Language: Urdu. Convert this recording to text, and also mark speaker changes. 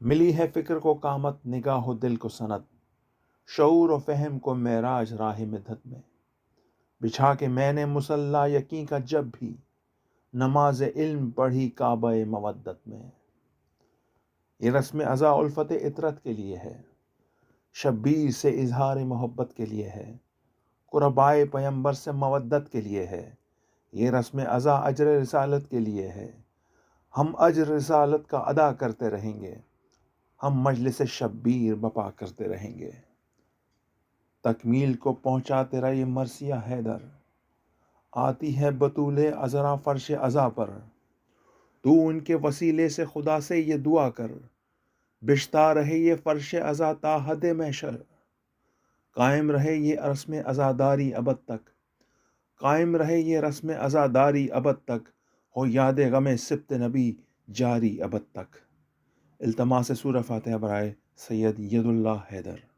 Speaker 1: ملی ہے فکر کو قامت، نگاہ و دل کو سند، شعور و فہم کو معراج راہ مدحت میں، بچھا کے میں نے مصلی یقین کا جب بھی، نماز علم پڑھی کعبہ مودت میں۔ یہ رسم ازا الفت عطرت کے لیے ہے، شبیر سے اظہار محبت کے لیے ہے، قربائے پیمبر سے مودت کے لیے ہے۔ یہ رسم ازا اجر رسالت کے لیے ہے، ہم اجر رسالت کا ادا کرتے رہیں گے، ہم مجلس شبیر بپا کرتے رہیں گے۔ تکمیل کو پہنچا تیرا یہ مرثیہ حیدر، آتی ہے بطول عذرا فرش ازا پر، تو ان کے وسیلے سے خدا سے یہ دعا کر، بشتا رہے یہ فرش ازا تا حد محشر، قائم رہے یہ رسم عزاداری ابد تک، قائم رہے یہ رسم عزاداری ابد تک، ہو یاد غم سبط نبی جاری ابد تک۔ التماس سورہ فاتحہ برائے سید ید اللہ حیدر۔